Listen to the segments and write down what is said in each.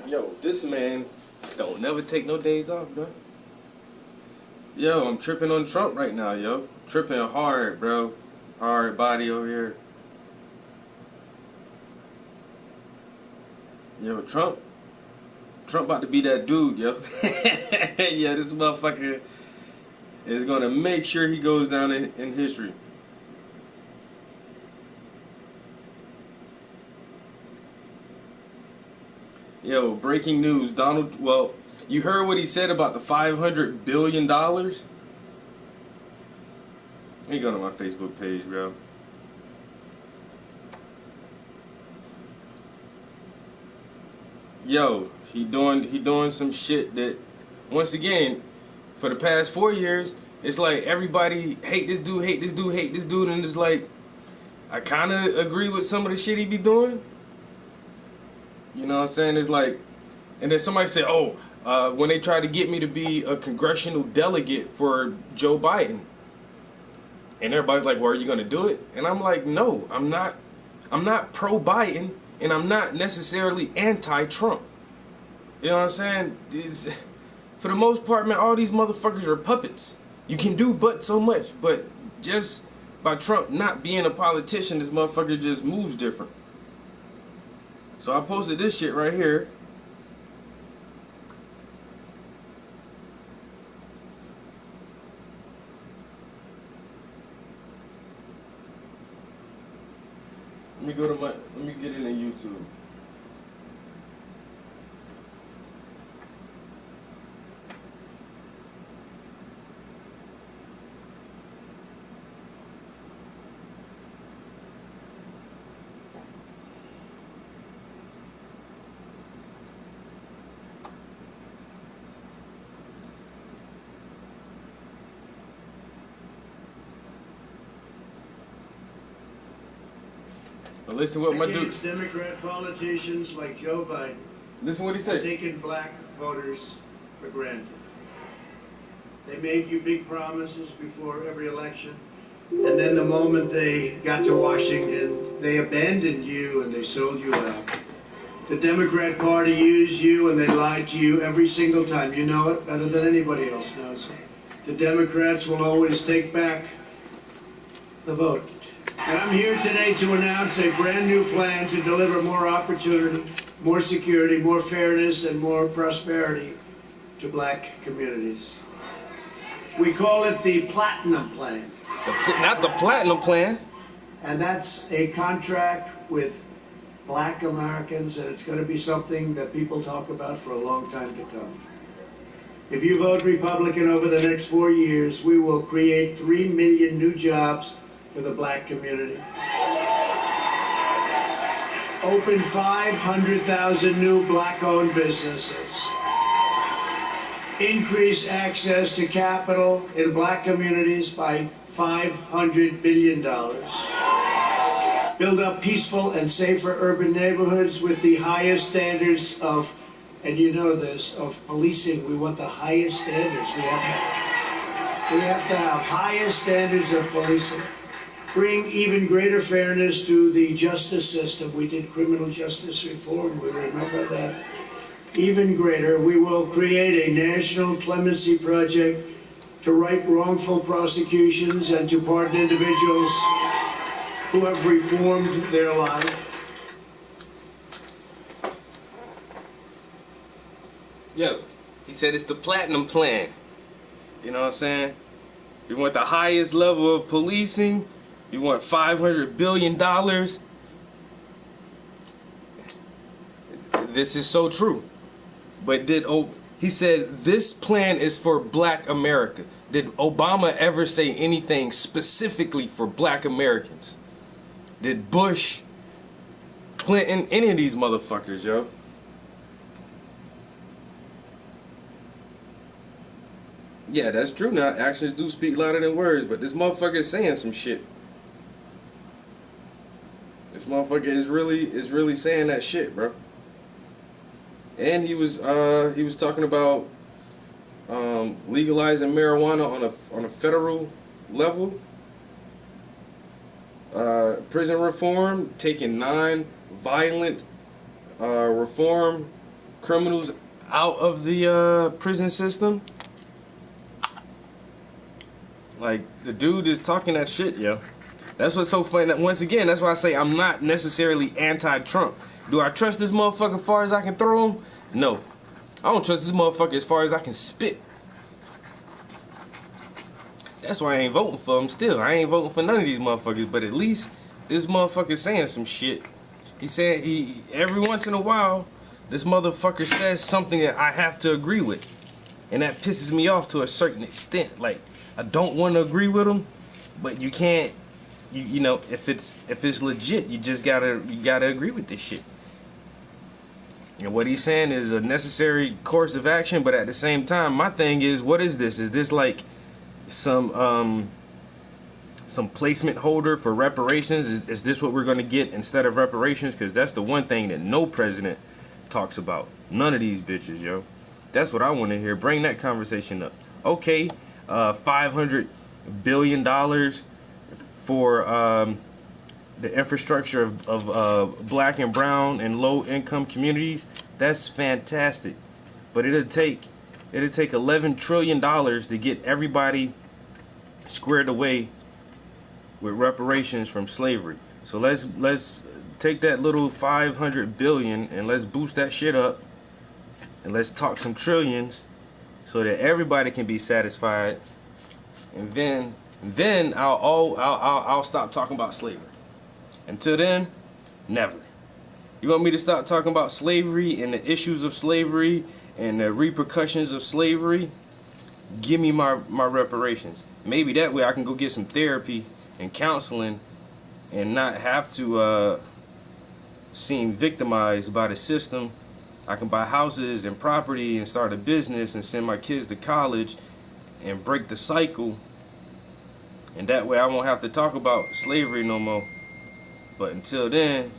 Yo, this man don't never take no days off, bro. Yo, I'm tripping on Trump right now, yo. Tripping hard, bro. Hard body over here. Yo, Trump about to be that dude, yo. Yeah, this motherfucker is gonna make sure he goes down in history. Yo, breaking news. Well, you heard what he said about the $500 billion? Let me go to my Facebook page, bro. Yo, he doing some shit that, once again, for the past 4 years, it's like everybody hate this dude, hate this dude, hate this dude, and it's like I kind of agree with some of the shit he be doing. You know what I'm saying? It's like, and then somebody said, "Oh, when they tried to get me to be a congressional delegate for Joe Biden," and everybody's like, "Well, are you gonna do it?" And I'm like, "No, I'm not. I'm not pro Biden, and I'm not necessarily anti-Trump." You know what I'm saying? For the most part, man, all these motherfuckers are puppets. You can do but so much, but just by Trump not being a politician, this motherfucker just moves different. So I posted this shit right here. Let me get it in YouTube. But listen what my dude. Democrat politicians like Joe Biden. Listen what he Have said. taken black voters for granted. They made you big promises before every election, and then the moment they got to Washington, they abandoned you and they sold you out. The Democrat Party used you and they lied to you every single time. You know it better than anybody else knows. The Democrats will always take back the vote. And I'm here today to announce a brand new plan to deliver more opportunity, more security, more fairness, and more prosperity to black communities. We call it the Platinum Plan. Not the Platinum Plan. And that's a contract with black Americans, and it's going to be something that people talk about for a long time to come. If you vote Republican over the next 4 years, we will create 3 million new jobs for the black community. Opened 500,000 new black-owned businesses. Increased access to capital in black communities by $500 billion. Build up peaceful and safer urban neighborhoods with the highest standards of, and you know this, of policing. We want the highest standards. We have to have highest standards of policing. Bring even greater fairness to the justice system. We did criminal justice reform. We remember that. Even greater, we will create a national clemency project to right wrongful prosecutions and to pardon individuals who have reformed their life. Yo, he said it's the platinum plan. You know what I'm saying? You want the highest level of policing. You want $500 billion. This is so true. But he said this plan is for black America. Did Obama ever say anything specifically for black Americans? Did Bush, Clinton, any of these motherfuckers, yo? Yeah, that's true now. Actions do speak louder than words, but this motherfucker is saying some shit. This motherfucker is really saying that shit, bro. And he was talking about legalizing marijuana on a federal level. Prison reform, taking non-violent reform criminals out of the prison system. Like, the dude is talking that shit, yo. That's what's so funny. Once again, that's why I say I'm not necessarily anti-Trump. Do I trust this motherfucker as far as I can throw him? No. I don't trust this motherfucker as far as I can spit. That's why I ain't voting for him still. I ain't voting for none of these motherfuckers. But at least this motherfucker saying some shit. He said every once in a while, this motherfucker says something that I have to agree with. And that pisses me off to a certain extent. Like, I don't want to agree with him, but you can't. You know, if it's legit, you gotta agree with this shit. And what he's saying is a necessary course of action, but at the same time, my thing is, what is this? Is this like some placement holder for reparations? Is this what we're gonna get instead of reparations? Because that's the one thing that no president talks about. None of these bitches, yo. That's what I want to hear. Bring that conversation up. Okay, $500 billion for the infrastructure of black and brown and low income communities. That's fantastic, but it'll take $11 trillion to get everybody squared away with reparations from slavery. So let's take that little 500 billion and let's boost that shit up, and let's talk some trillions so that everybody can be satisfied, and then I'll stop talking about slavery. Until then, never. You want me to stop talking about slavery and the issues of slavery and the repercussions of slavery? Give me my reparations. Maybe that way I can go get some therapy and counseling and not have to seem victimized by the system. I can buy houses and property and start a business and send my kids to college and break the cycle. And that way I won't have to talk about slavery no more. But until then,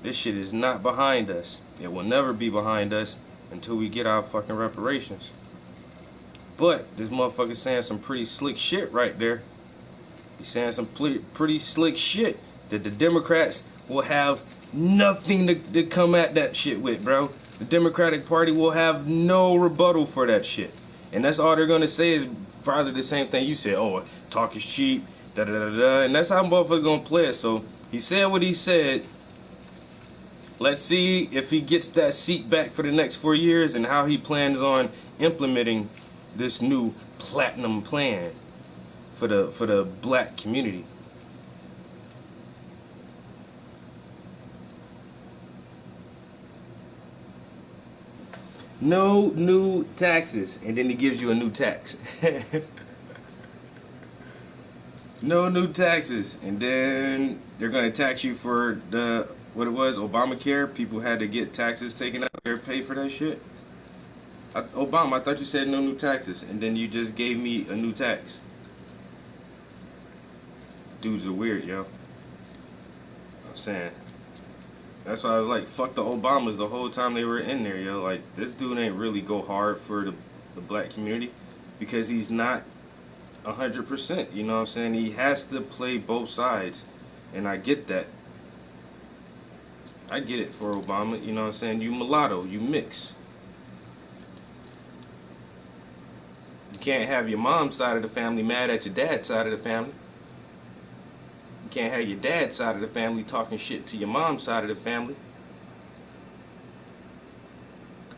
this shit is not behind us. It will never be behind us until we get our fucking reparations. But this motherfucker saying some pretty slick shit right there. He's saying some pretty slick shit that the Democrats will have nothing to come at that shit with, bro. The Democratic Party will have no rebuttal for that shit. And that's all they're going to say is probably the same thing you said. Oh, talk is cheap, da-da-da-da. And that's how motherfuckers going to play it. So he said what he said. Let's see if he gets that seat back for the next 4 years and how he plans on implementing this new platinum plan for the black community. No new taxes, and then he gives you a new tax. No new taxes, and then they're gonna tax you for the what it was Obamacare. People had to get taxes taken out. They pay for that shit. Obama, I thought you said no new taxes, and then you just gave me a new tax. Dudes are weird, yo. I'm saying. That's why I was like, fuck the Obamas the whole time they were in there, yo. Like, this dude ain't really go hard for the black community because he's not 100%. You know what I'm saying? He has to play both sides, and I get that. I get it for Obama. You know what I'm saying? You mulatto, you mix. You can't have your mom's side of the family mad at your dad's side of the family. You can't have your dad's side of the family talking shit to your mom's side of the family.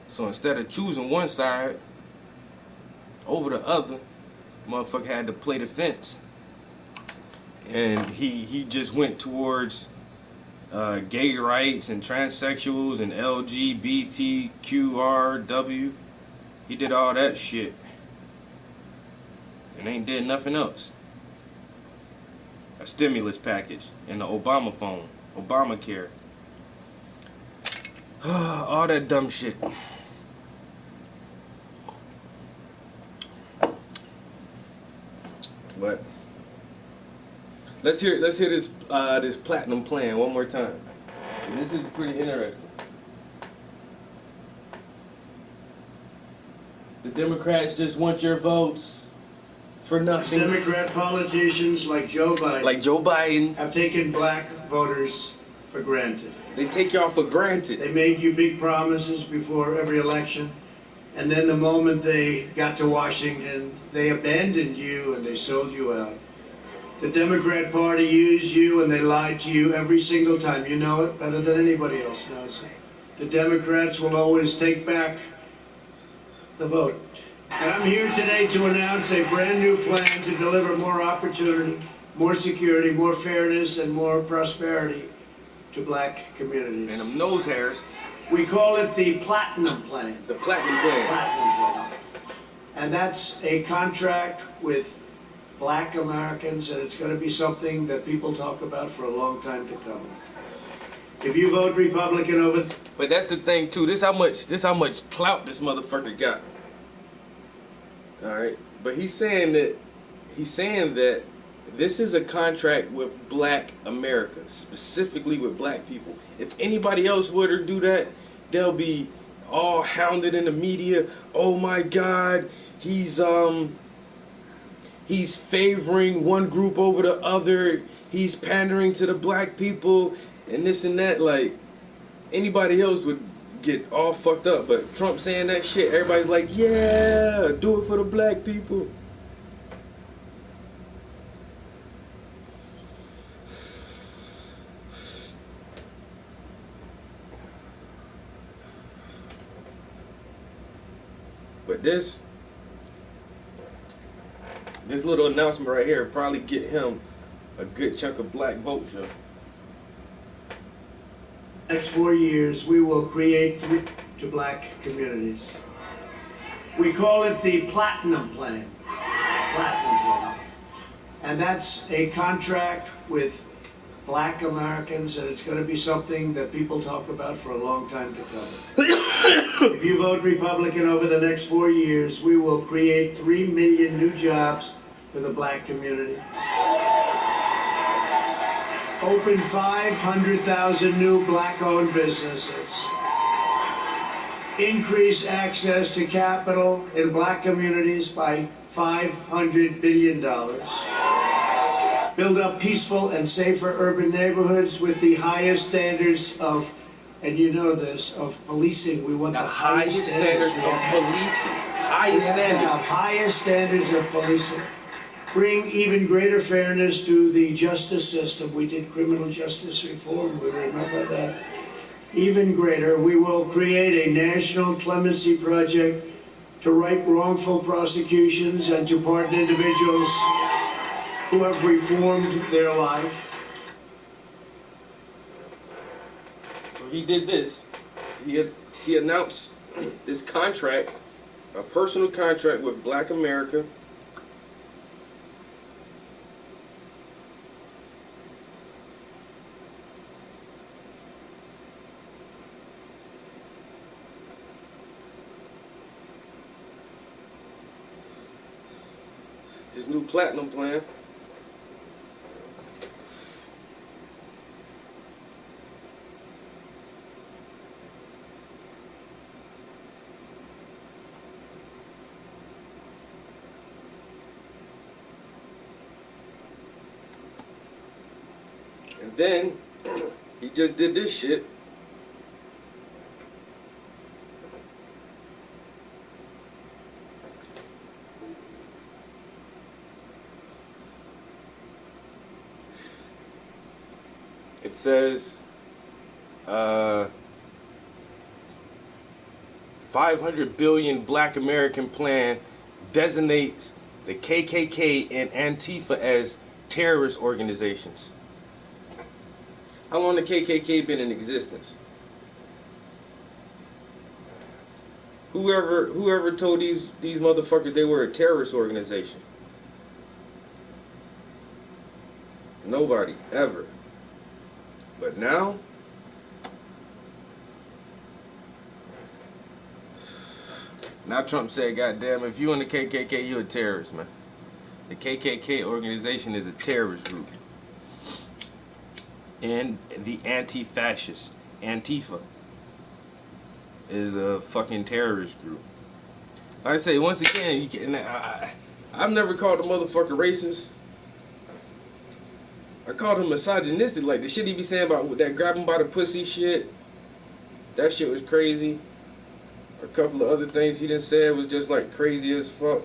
So instead of choosing one side over the other, motherfucker had to play the fence. And he just went towards gay rights and transsexuals and LGBTQRW. He did all that shit and ain't did nothing else. A stimulus package and the Obama phone, Obamacare, all that dumb shit. But let's hear this platinum plan one more time. This is pretty interesting. The Democrats just want your votes for nothing. Democrat politicians like Joe Biden have taken black voters for granted. They take y'all for granted. They made you big promises before every election, and then the moment they got to Washington, they abandoned you and they sold you out. The Democrat Party used you and they lied to you every single time. You know it better than anybody else knows it. The Democrats will always take back the vote. And I'm here today to announce a brand new plan to deliver more opportunity, more security, more fairness, and more prosperity to black communities. And them nose hairs. We call it the Platinum Plan. The Platinum Plan. Platinum Plan. And that's a contract with black Americans, and it's going to be something that people talk about for a long time to come. If you vote Republican over... But that's the thing, too. This how much clout this motherfucker got. All right, but he's saying that this is a contract with black America, specifically with black people. If anybody else would or do that, they'll be all hounded in the media. Oh my God, he's favoring one group over the other. He's pandering to the black people and this and that. Like, anybody else would get all fucked up, but Trump saying that shit, everybody's like, yeah, do it for the black people. But this little announcement right here will probably get him a good chunk of black votes, yo. Next 4 years, we will create to black communities. We call it the Platinum Plan. Platinum Plan. And that's a contract with black Americans, and it's going to be something that people talk about for a long time to come. If you vote Republican over the next 4 years, we will create 3 million new jobs for the black community. Open 500,000 new black-owned businesses. Increase access to capital in black communities by $500 billion. Build up peaceful and safer urban neighborhoods with the highest standards of, and you know this, of policing. We want the highest standards of policing. Highest standards of policing. Bring even greater fairness to the justice system. We did criminal justice reform, we remember that. Even greater, we will create a national clemency project to right wrongful prosecutions and to pardon individuals who have reformed their life. So he did this. He announced this contract, a personal contract with black America. new platinum plan. And then he just did this shit. It says 500 billion Black American plan designates the KKK and Antifa as terrorist organizations. How long the KKK been in existence? Whoever told these motherfuckers they were a terrorist organization? Nobody ever. But now, Trump said, "Goddamn, if you in the KKK, you a terrorist, man." The KKK organization is a terrorist group, and the anti-fascist Antifa is a fucking terrorist group. Like I say, once again, I've never called a motherfucker racist. I called him misogynistic. Like the shit he be saying about that grab him by the pussy shit. That shit was crazy. A couple of other things he done said was just like crazy as fuck.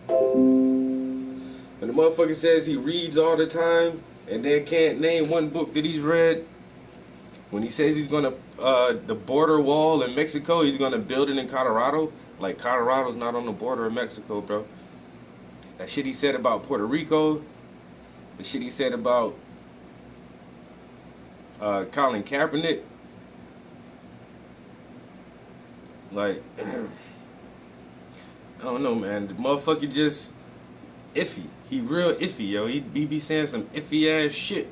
When the motherfucker says he reads all the time and then can't name one book that he's read. When he says he's gonna the border wall in Mexico, he's gonna build it in Colorado. Like Colorado's not on the border of Mexico, bro. That shit he said about Puerto Rico. The shit he said about Colin Kaepernick. Like, I don't know, man. The motherfucker just iffy. He real iffy, yo. He be saying some iffy ass shit.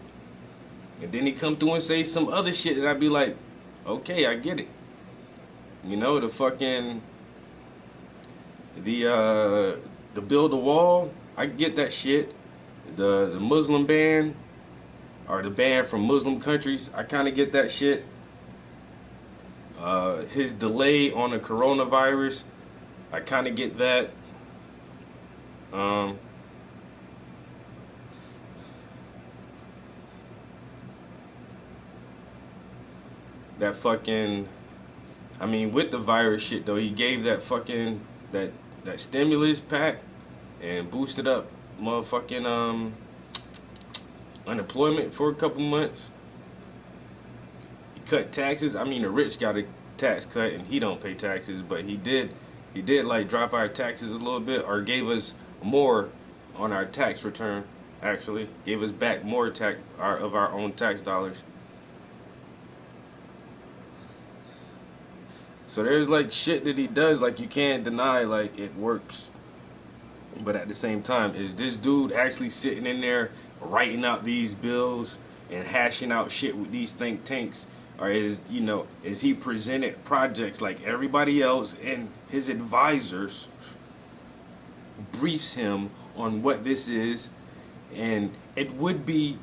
And then he come through and say some other shit that I be like, okay, I get it. You know, the fucking the build the wall, I get that shit. The Muslim ban or the ban from Muslim countries, I kind of get that shit. His delay on the coronavirus, I kind of get that. That fucking, I mean, with the virus shit though, he gave that fucking that stimulus pack and boosted up motherfucking unemployment for a couple months. He cut taxes. I mean, the rich got a tax cut and he don't pay taxes, but he did like drop our taxes a little bit, or gave us more on our tax return. Actually, gave us back more of our own tax dollars. So there's like shit that he does, like you can't deny like it works. But at the same time, is this dude actually sitting in there writing out these bills and hashing out shit with these think tanks? Or is he presented projects like everybody else and his advisors briefs him on what this is, and it would be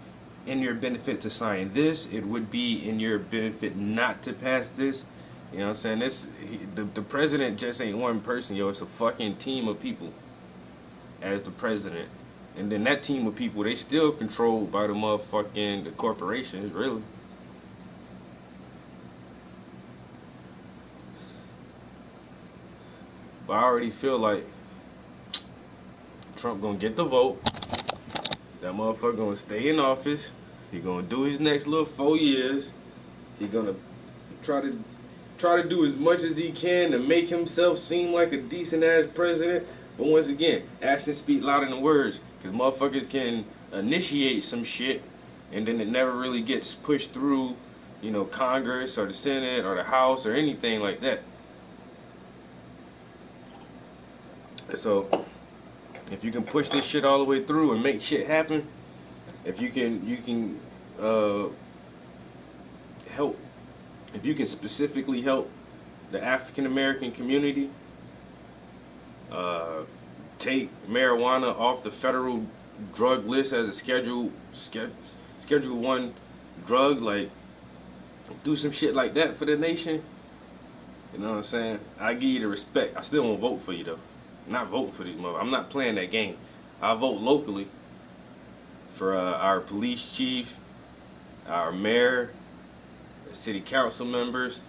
in your benefit to sign this, it would be in your benefit not to pass this. You know what I'm saying? The president just ain't one person, yo. It's a fucking team of people as the president. And then that team of people, they still controlled by the motherfucking corporations, really. But I already feel like Trump gonna get the vote. That motherfucker gonna stay in office. He gonna do his next little 4 years. He gonna try to do as much as he can to make himself seem like a decent ass president. But once again, actions speak louder than words. Because motherfuckers can initiate some shit and then it never really gets pushed through, Congress or the Senate or the House or anything like that. So, if you can push this shit all the way through and make shit happen, if you can help, if you can specifically help the African American community, take marijuana off the federal drug list as a schedule 1 drug, like do some shit like that for the nation. You know what I'm saying? I give you the respect. I still won't vote for you though. I'm not voting for these motherfuckers. I'm not playing that game. I vote locally for our police chief, our mayor, the city council members.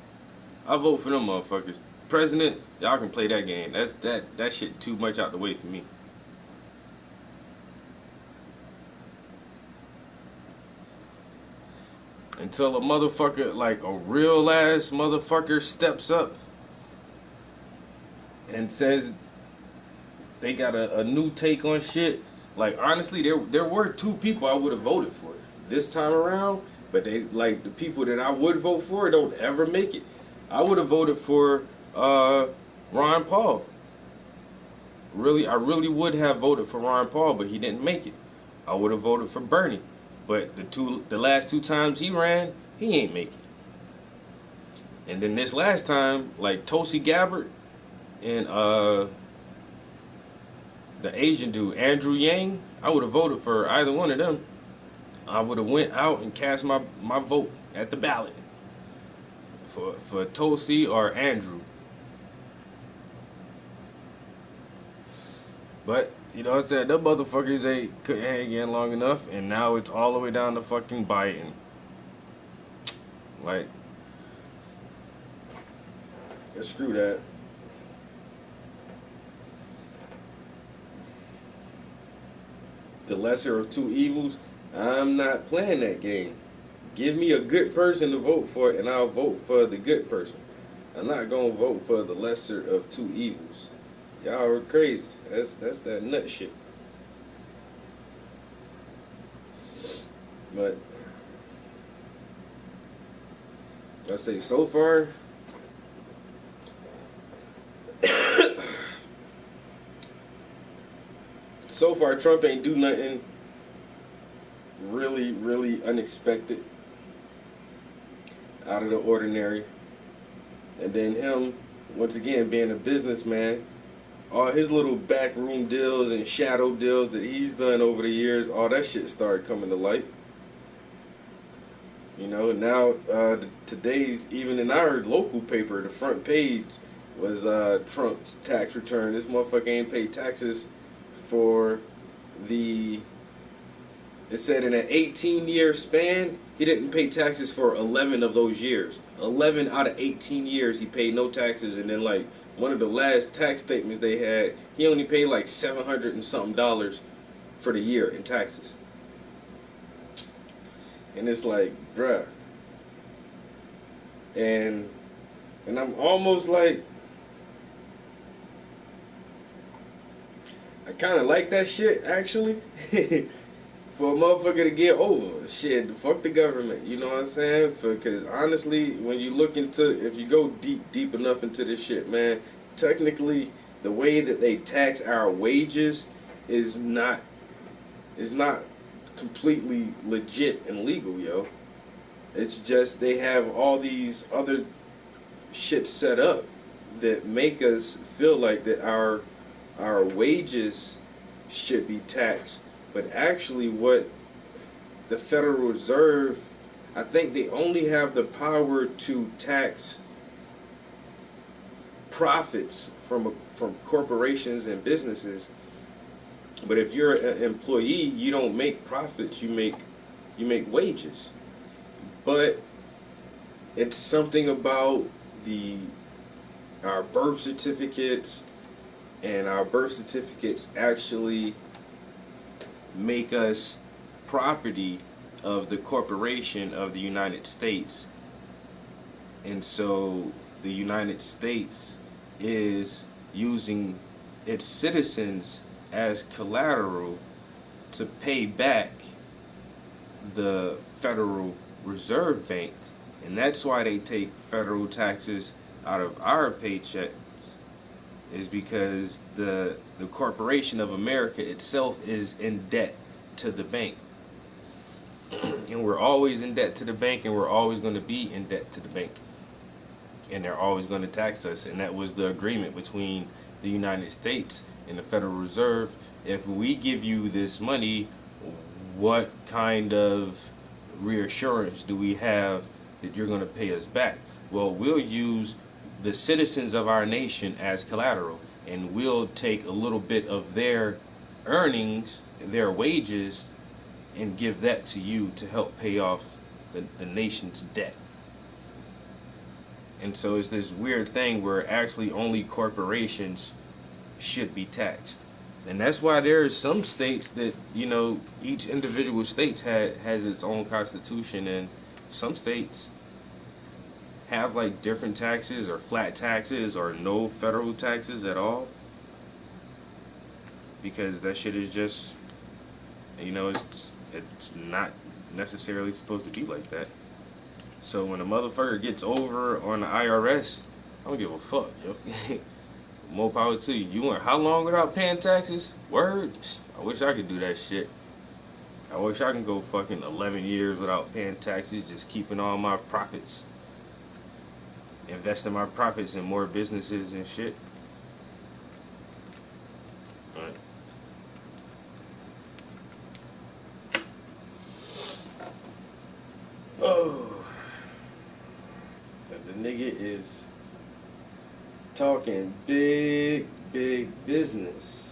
I vote for them motherfuckers. President, y'all can play that game. That shit too much out the way for me. Until a motherfucker, like a real ass motherfucker, steps up and says they got a new take on shit. Like honestly, there were 2 people I would have voted for this time around, but they, like, the people that I would vote for don't ever make it. I would have voted for Ron Paul. I really would have voted for Ron Paul, but he didn't make it. I would have voted for Bernie, but the last 2 times he ran, he ain't make it. And then this last time, like Tulsi Gabbard and the Asian dude Andrew Yang, I would have voted for either one of them. I would have went out and cast my vote at the ballot for Tulsi or Andrew. But you know what I'm saying, them motherfuckers couldn't hang in long enough, and now it's all the way down to fucking Biden. Like, screw that. The lesser of 2 evils. I'm not playing that game. Give me a good person to vote for, and I'll vote for the good person. I'm not gonna vote for the lesser of 2 evils. Y'all are crazy. That's that nut shit. But I say so far, Trump ain't do nothing really unexpected, out of the ordinary. And then him, once again, being a businessman, all his little backroom deals and shadow deals that he's done over the years, all that shit started coming to light. You know, now today's, even in our local paper, the front page was Trump's tax return. This motherfucker ain't paid taxes for it said in an 18-year span, he didn't pay taxes for 11 of those years. 11 out of 18 years he paid no taxes, and then like one of the last tax statements they had, he only paid like $700 and something for the year in taxes. And it's like, bruh. And I'm almost like, I kind of like that shit, actually. For a motherfucker to get over. Shit, fuck the government, you know what I'm saying? Because honestly, when you look into, if you go deep enough into this shit, man, technically, the way that they tax our wages is not completely legit and legal, yo. It's just they have all these other shit set up that make us feel like that our wages should be taxed. But actually what the Federal Reserve, I think they only have the power to tax profits from corporations and businesses. But if you're an employee, you don't make profits, you make wages. But it's something about our birth certificates, and our birth certificates actually make us property of the corporation of the United States. And so the United States is using its citizens as collateral to pay back the Federal Reserve Bank. And that's why they take federal taxes out of our paychecks, is because the corporation of America itself is in debt to the bank. And we're always in debt to the bank, and we're always going to be in debt to the bank. And they're always going to tax us. And that was the agreement between the United States in the Federal Reserve, if we give you this money, what kind of reassurance do we have that you're going to pay us back? Well, we'll use the citizens of our nation as collateral, and we'll take a little bit of their earnings, their wages, and give that to you to help pay off the nation's debt. And so it's this weird thing where actually only corporations should be taxed. And that's why there are some states that, each individual state has its own constitution, and some states have like different taxes or flat taxes or no federal taxes at all. Because that shit is just, it's not necessarily supposed to be like that. So when a motherfucker gets over on the IRS, I don't give a fuck, yo. More power to you. You went how long without paying taxes? Word? I wish I could do that shit. I wish I could go fucking 11 years without paying taxes, just keeping all my profits. Investing my profits in more businesses and shit. Alright. Oh. The nigga is talking big business.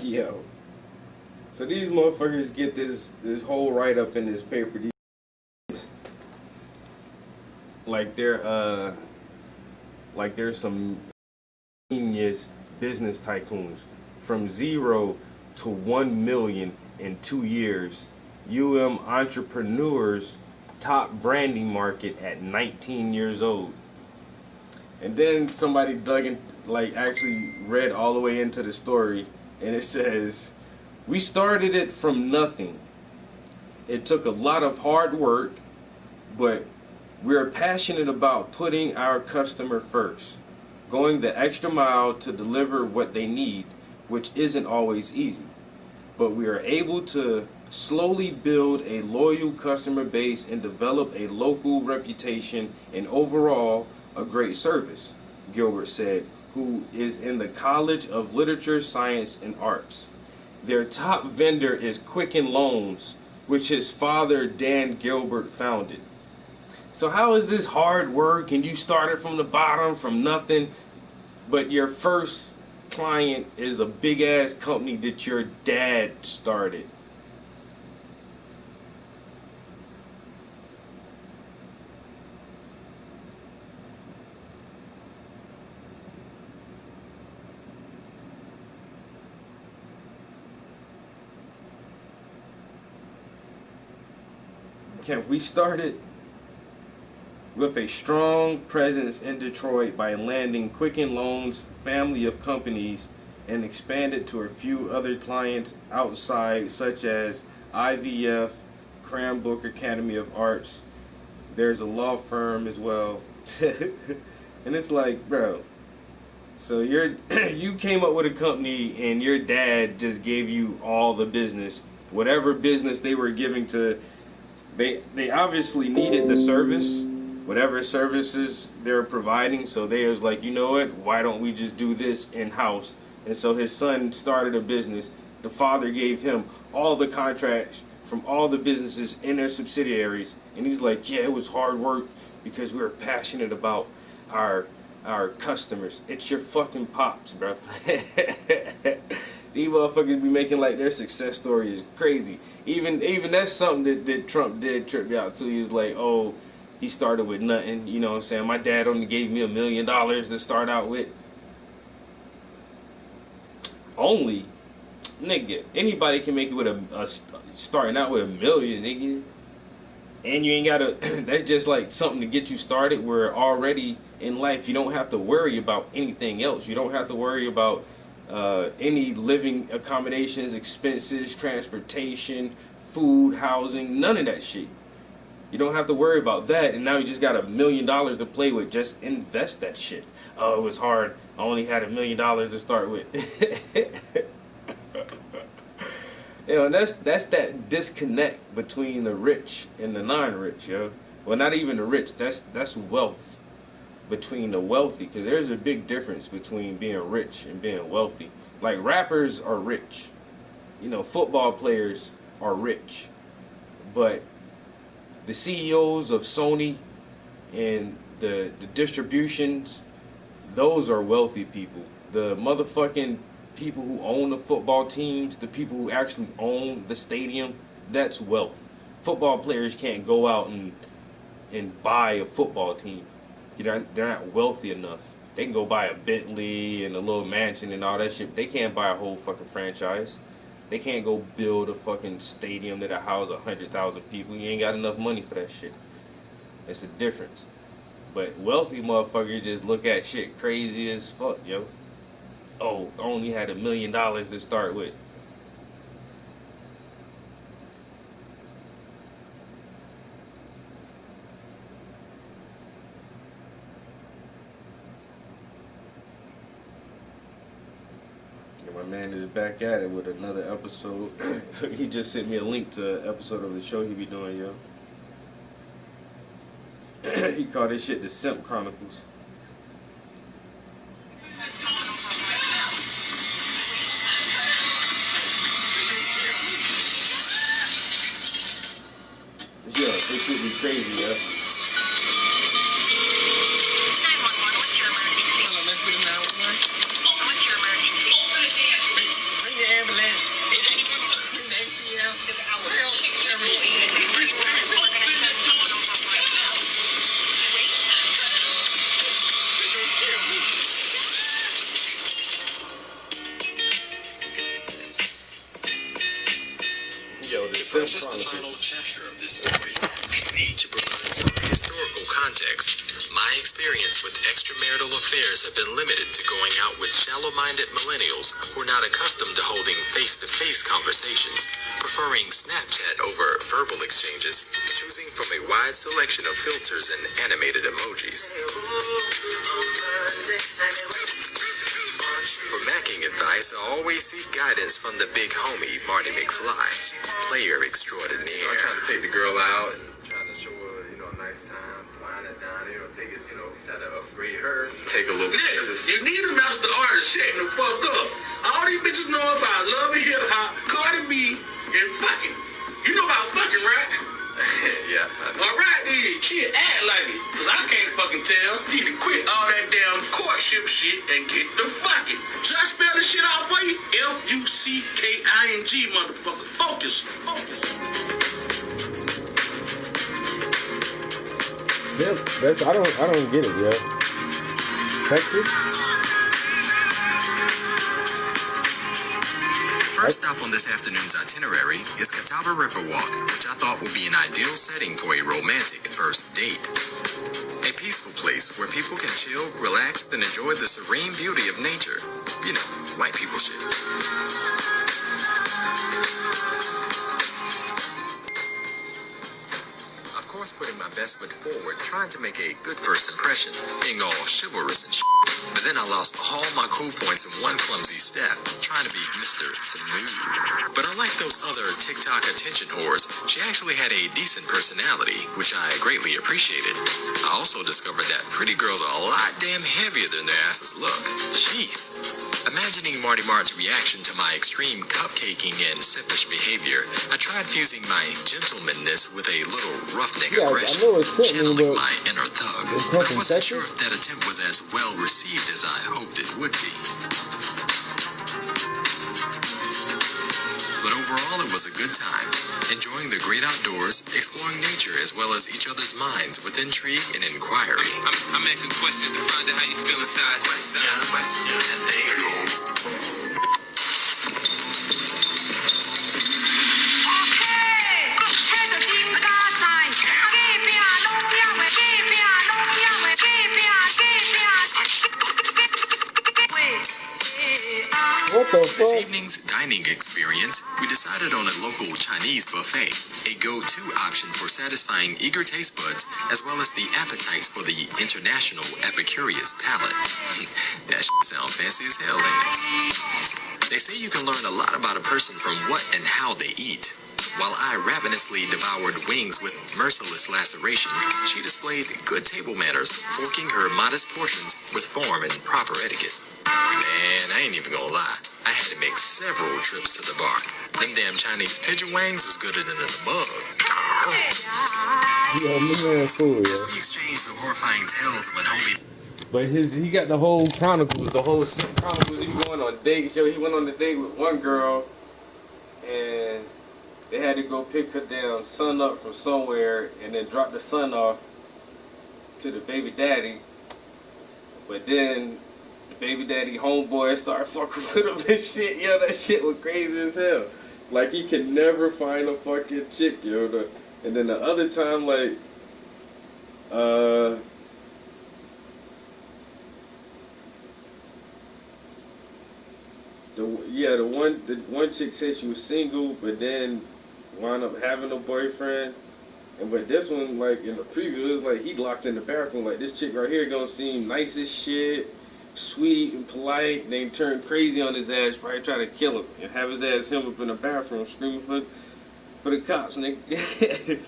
Yo. So these motherfuckers get this whole write up in this paper. Like they're some genius business tycoons. From 0 to 1 million in 2 years. Entrepreneurs top branding market at 19 years old. And then somebody dug in, like actually read all the way into the story, and it says, "We started it from nothing. It took a lot of hard work, but we're passionate about putting our customer first, going the extra mile to deliver what they need, which isn't always easy. But we are able to slowly build a loyal customer base and develop a local reputation and overall a great service," Gilbert said, who is in the College of Literature, Science, and Arts. Their top vendor is Quicken Loans, which his father, Dan Gilbert, founded. So how is this hard work and you started from the bottom, from nothing, but your first client is a big ass company that your dad started? We started with a strong presence in Detroit by landing Quicken Loans family of companies and expanded to a few other clients outside, such as IVF, Cranbrook Academy of Arts. There's a law firm as well. And it's like, bro, so you came up with a company and your dad just gave you all the business, whatever business they were giving to. They obviously needed the service, whatever services they're providing. So they was like, you know what? Why don't we just do this in house? And so his son started a business. The father gave him all the contracts from all the businesses in their subsidiaries, and he's like, yeah, it was hard work because we were passionate about our customers. It's your fucking pops, bro. These motherfuckers be making like their success story is crazy. Even that's something that Trump did trip me out to. He was like, oh, he started with nothing. You know what I'm saying? My dad only gave me $1 million to start out with. Only? Nigga, anybody can make it with starting out with $1 million, nigga. And you ain't gotta, that's just like something to get you started where already in life you don't have to worry about anything else. You don't have to worry about any living accommodations, expenses, transportation, food, housing, none of that shit. You don't have to worry about that, and now you just got $1 million to play with. Just invest that shit. Oh, it was hard. I only had $1 million to start with. And that's that disconnect between the rich and the non-rich, yo. Well, not even the rich. That's wealth between the wealthy, because there's a big difference between being rich and being wealthy. Like rappers are rich, football players are rich, but the CEOs of Sony and the distributions, those are wealthy people. The motherfucking people who own the football teams, the people who actually own the stadium, that's wealth. Football players can't go out and buy a football team. They're not wealthy enough. They can go buy a Bentley and a little mansion and all that shit. They can't buy a whole fucking franchise. They can't go build a fucking stadium that'll house 100,000 people. You ain't got enough money for that shit. It's a difference. But wealthy motherfuckers just look at shit crazy as fuck, yo. Oh, I only had $1 million to start with. And my man is back at it with another episode. He just sent me a link to an episode of the show he be doing, yo. He called this shit the Simp Chronicles. Yeah, this should be crazy, yeah. Yo, If we're just the final chapter of this story, need to provide some historical context. My experience with extramarital affairs have been limited to going out with shallow-minded millennials who are not accustomed to holding face-to-face conversations, preferring Snapchat over verbal exchanges, choosing from a wide selection of filters and animated emojis. For macking advice, I always seek guidance from the big homie, Marty McFly, player extraordinaire. I'm trying to take the girl out and trying to show her, a nice time, flying it down, take it, try to upgrade her, take a little pieces. You need a master artist shutting the fuck up. All these bitches know about love and hip hop, Cardi B, and fucking. You know about fucking, right? Yeah. Alright then, shit, act like it. Cause I can't fucking tell. You need to quit all that damn courtship shit and get the fucking. Should I spell this shit out for you? Fucking, motherfucker. Focus. Yeah, I don't get it, yo. Texas? First stop on this afternoon's itinerary is Catawba River Walk, which I thought would be an ideal setting for a romantic first date. A peaceful place where people can chill, relax, and enjoy the serene beauty of nature. White people shit. Of course, putting my best foot forward, trying to make a good first impression, being all chivalrous and shit. But then I lost all my cool points in one clumsy step, trying to be Mr. Smooth. But unlike those other TikTok attention whores, she actually had a decent personality, which I greatly appreciated. I also discovered that pretty girls are a lot damn heavier than their asses look. Jeez. Imagining Marty Mart's reaction to my extreme cupcaking and simpish behavior, I tried fusing my gentlemanness with a little roughneck aggression, channeling my inner thug. But I wasn't sure if that attempt was as well received as I hoped it would be. But overall, it was a good time, enjoying the great outdoors, exploring nature as well as each other's minds with intrigue and inquiry. I'm asking questions to find out how you feel inside. Question. There you go. the For this fuck? evening's dining experience, we decided on a local Chinese buffet, a go-to option for satisfying eager taste buds, as well as the appetites for the international epicurious palate. That shit sound fancy as hell, ain't it? They say you can learn a lot about a person from what and how they eat. While I ravenously devoured wings with merciless laceration, she displayed good table manners, forking her modest portions with form and proper etiquette. Man, I ain't even gonna lie. I had to make several trips to the bar. Them damn Chinese pigeon wings was gooder than in a mug. Yo, my man fool, As yo. we exchanged the horrifying tales of unholy But he got the whole chronicles, the whole shit chronicles. He going on dates. Yo, he went on the date with one girl, and they had to go pick her damn son up from somewhere, and then drop the son off to the baby daddy. But then the baby daddy homeboy started fucking with him and shit. Yo, that shit was crazy as hell. Like he could never find a fucking chick, yo. And then the other time, like, the one chick said she was single, but then wound up having a boyfriend. And but this one, like in the preview, it was like he locked in the bathroom. Like this chick right here gonna seem nice as shit, sweet and polite. And then turn crazy on his ass, probably try to kill him and have his ass him up in the bathroom screaming for the cops, nigga.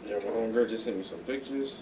Yeah, my homegirl just sent me some pictures.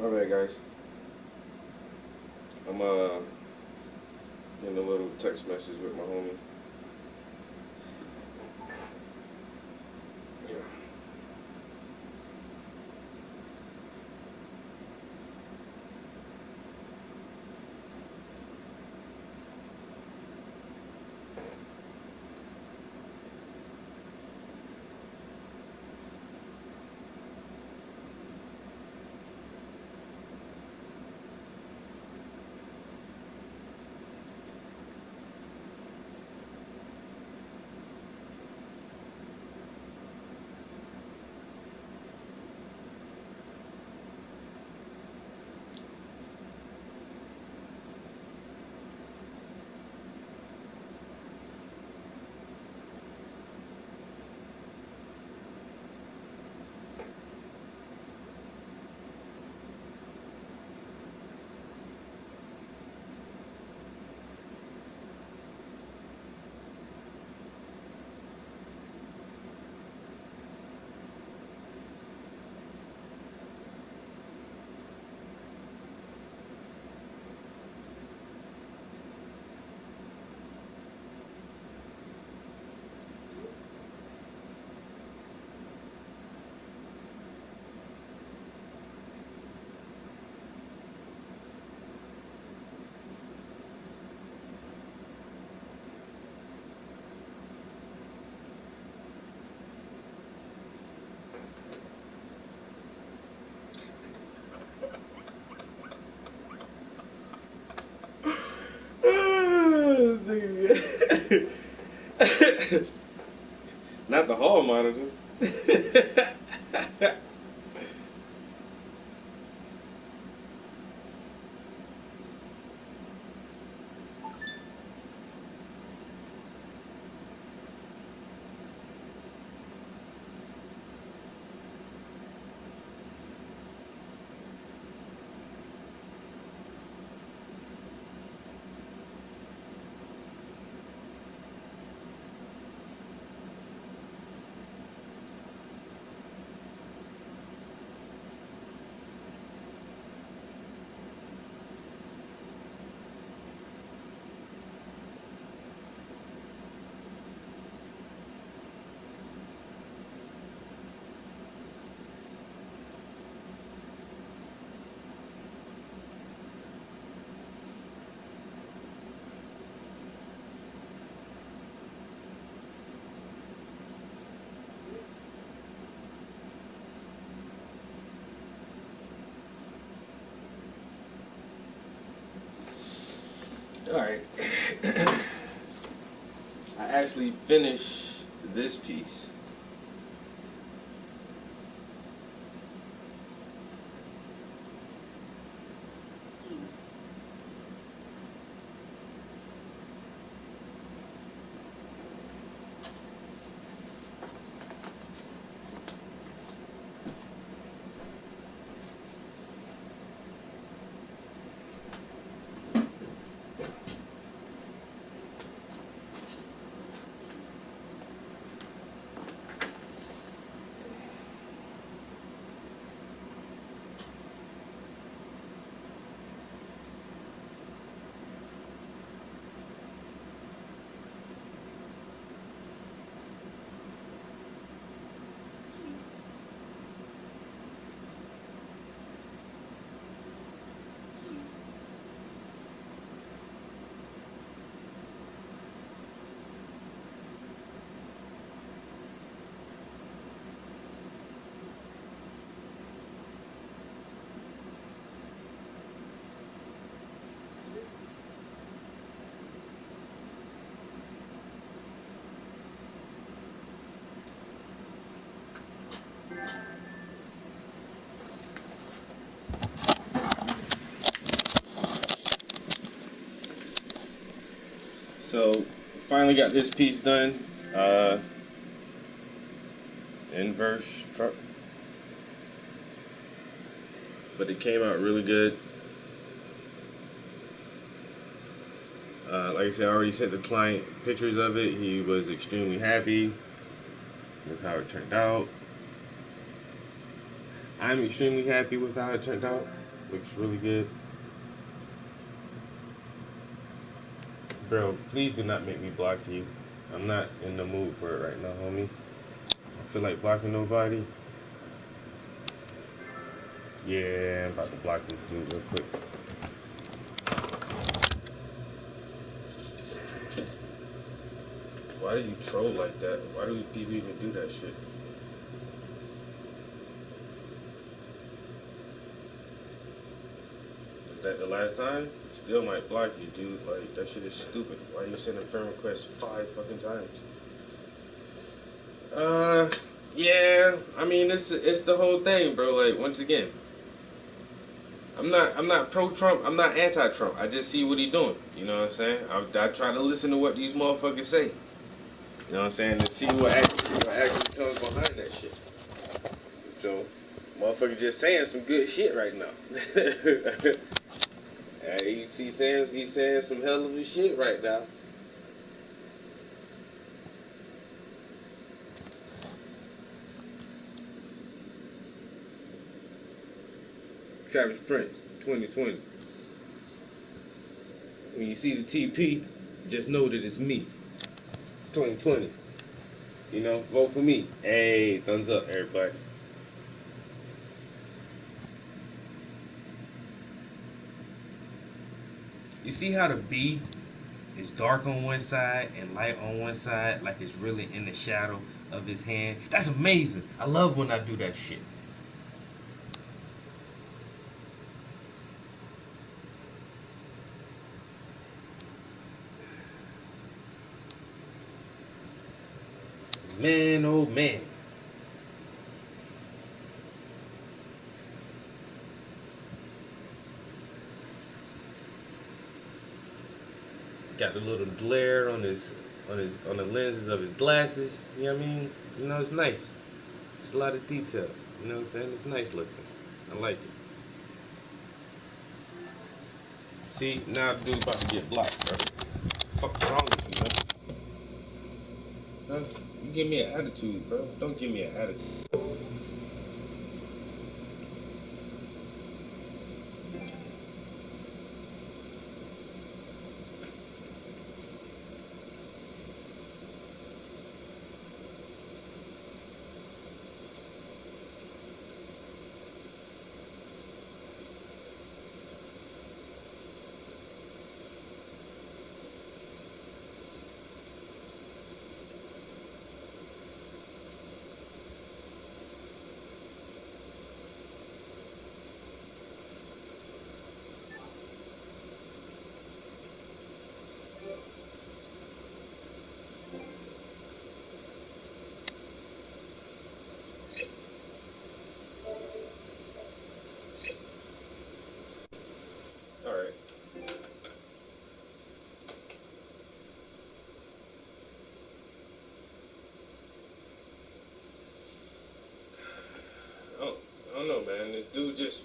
My bad, guys. I'm in a little text message with my homie. Yeah. This nigga. Not the hall monitor. Alright. I actually finished this piece. So finally got this piece done. Inverse truck. But it came out really good. Like I said, I already sent the client pictures of it. He was extremely happy with how it turned out. I'm extremely happy with how it turned out. Looks really good. Bro, please do not make me block you. I'm not in the mood for it right now, homie. I feel like blocking nobody. Yeah, I'm about to block this dude real quick. Why do you troll like that? Why do people even do that shit? Is that the last time? Still might block you, dude. Like, that shit is stupid. Why you send a friend request 5 fucking times? Yeah. I mean, it's the whole thing, bro. Like, once again, I'm not pro Trump. I'm not anti Trump. I just see what he doing. You know what I'm saying? I try to listen to what these motherfuckers say. You know what I'm saying? And see what actually comes behind that shit. So, motherfucker just saying some good shit right now. You see Sam's be saying some hell of a shit right now. Travis Prince, 2020. When you see the TP, just know that it's me. 2020. You know, vote for me. Hey, thumbs up, everybody. You see how the B is dark on one side and light on one side, like it's really in the shadow of his hand? That's amazing. I love when I do that shit. Man, oh man. Got the little glare on on the lenses of his glasses. You know what I mean? You know, it's nice. It's a lot of detail. You know what I'm saying? It's nice looking. I like it. See, now the dude's about to get blocked, bro. Fuck's wrong with you, man? Huh? You give me an attitude, bro. Don't give me an attitude. All right. I don't know, man. This dude just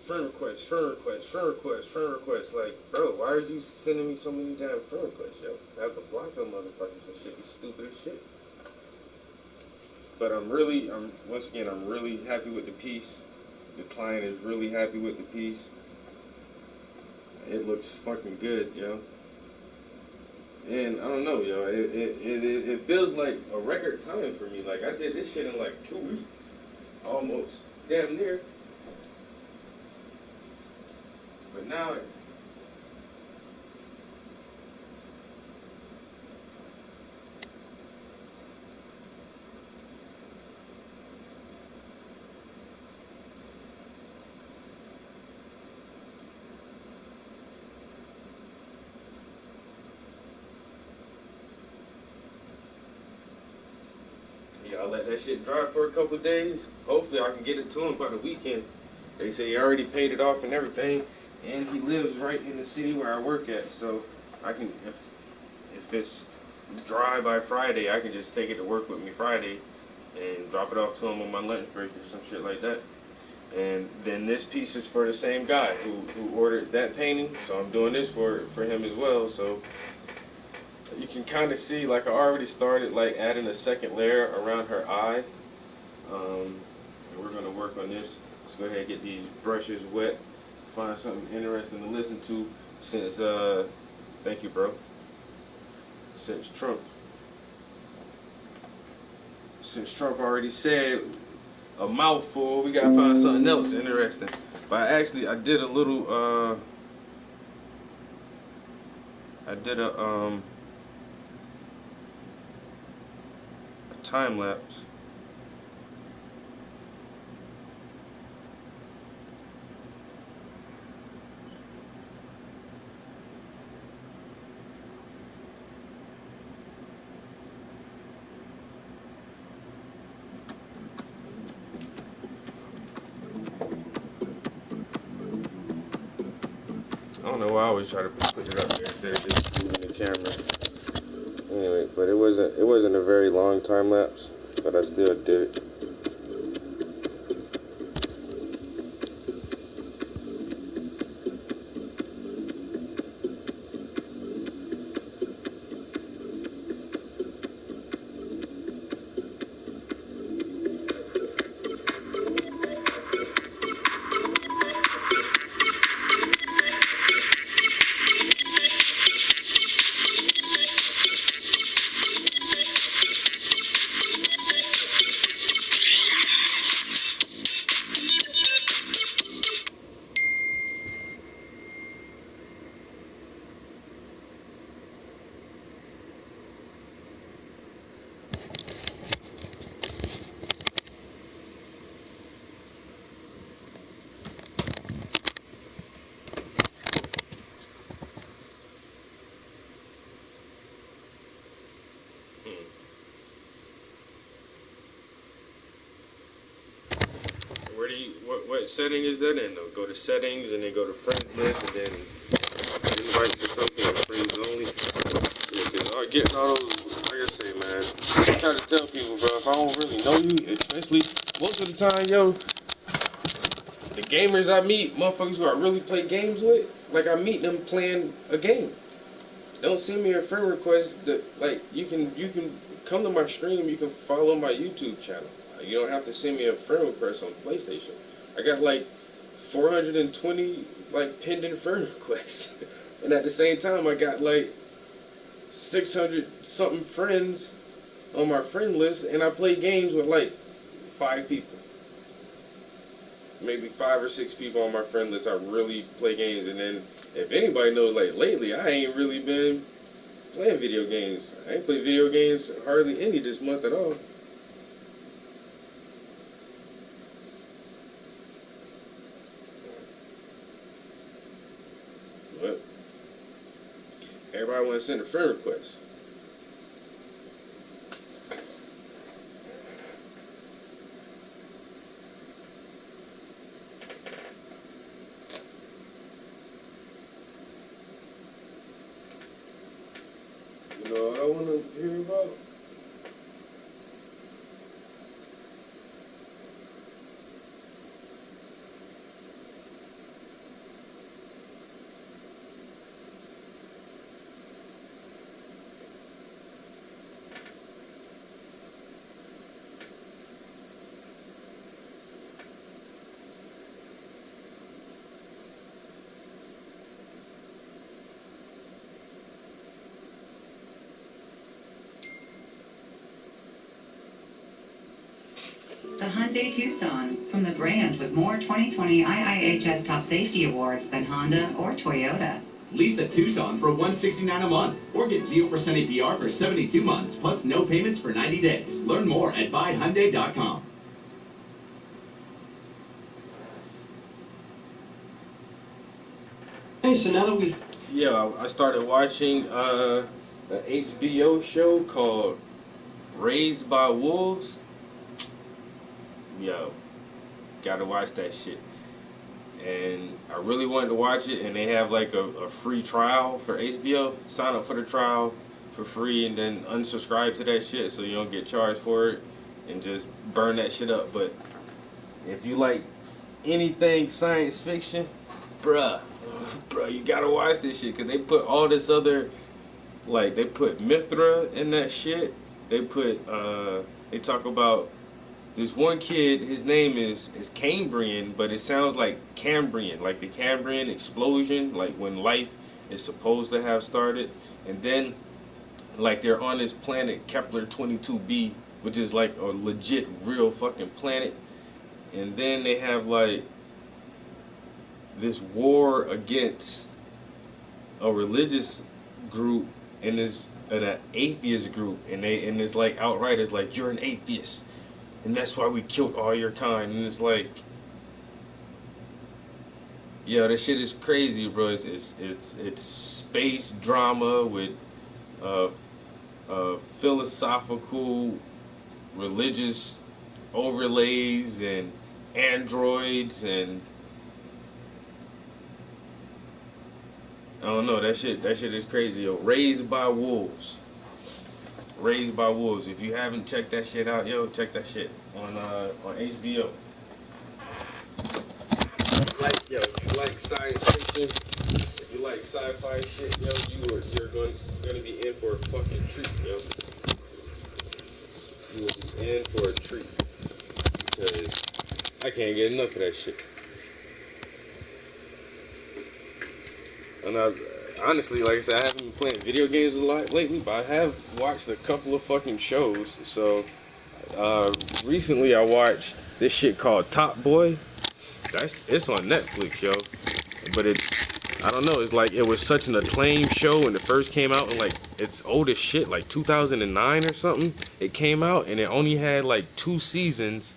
friend request, friend request, friend request, friend request. Like, bro, why are you sending me so many damn friend requests, yo? I have to block them motherfuckers. This shit be stupid as shit. But I'm once again, I'm really happy with the piece. The client is really happy with the piece. It looks fucking good, yo. And I don't know, yo. It feels like a record time for me. Like, I did this shit in like 2 weeks, almost, damn near. But now, y'all let that shit dry for a couple days. Hopefully, I can get it to him by the weekend. They say he already paid it off and everything, and he lives right in the city where I work at. So I can, if it's dry by Friday, I can just take it to work with me Friday and drop it off to him on my lunch break or some shit like that. And then this piece is for the same guy who ordered that painting, so I'm doing this for him as well. So you can kind of see, like, I already started like adding a second layer around her eye. And we're gonna work on this Let's go ahead and get these brushes wet. Find something interesting to listen to since thank you, bro. Since Trump already said a mouthful, we gotta find something else interesting. But I did a little a time lapse. I don't know why I always try to put it up there instead of just using the camera. Anyway, but it wasn't a very long time lapse, but I still did it. What setting is that in though? Go to settings and then go to friends list and then invites or something, or friends only. Yeah, cause I getting all those, like I say, man, I try to tell people, bro, if I don't really know you, especially most of the time, yo, the gamers I meet, motherfuckers who I really play games with, like I meet them playing a game. Don't send me a friend request. That like you can come to my stream. You can follow my YouTube channel. You don't have to send me a friend request on PlayStation. I got like 420 like pending friend requests, and at the same time I got like 600 something friends on my friend list, and I play games with like 5 people. Maybe 5 or 6 people on my friend list. I really play games, and then if anybody knows, like lately, I ain't really been playing video games. I ain't played video games hardly any this month at all. But everybody want to send a friend request. You know what I want to hear about? The Hyundai Tucson, from the brand with more 2020 IIHS Top Safety Awards than Honda or Toyota. Lease a Tucson for $169 a month, or get 0% APR for 72 months, plus no payments for 90 days. Learn more at buyhyundai.com. Hey, so now that we've... Yeah, I started watching an HBO show called Raised by Wolves. Yo, gotta watch that shit. And I really wanted to watch it, and they have like a free trial for HBO. Sign up for the trial for free and then unsubscribe to that shit so you don't get charged for it and just burn that shit up. But if you like anything science fiction, bruh, you gotta watch this shit, because they put all this other, like, they put Mithra in that shit. They put, they talk about this one kid, his name is Cambrian, but it sounds like Cambrian, like the Cambrian explosion, like when life is supposed to have started. And then, like, they're on this planet Kepler 22b, which is like a legit, real fucking planet. And then they have like this war against a religious group and this an atheist group, and it's like outright, it's like, you're an atheist, and that's why we killed all your kind. And it's like, yeah, that shit is crazy, bro. It's space drama with philosophical, religious overlays and androids, and I don't know, that shit is crazy, yo. Raised by Wolves. Raised by Wolves. If you haven't checked that shit out, yo, check that shit on HBO. If you like science fiction, if you like sci-fi shit, yo, you're gonna be in for a fucking treat, yo. You will be in for a treat, because I can't get enough of that shit. And honestly, like I said, I haven't been playing video games a lot lately, but I have watched a couple of fucking shows. So recently I watched this shit called Top Boy. It's on Netflix, yo. But I don't know, it's like, it was such an acclaimed show when it first came out, and like, it's old as shit, like 2009 or something. It came out, and it only had like 2 seasons,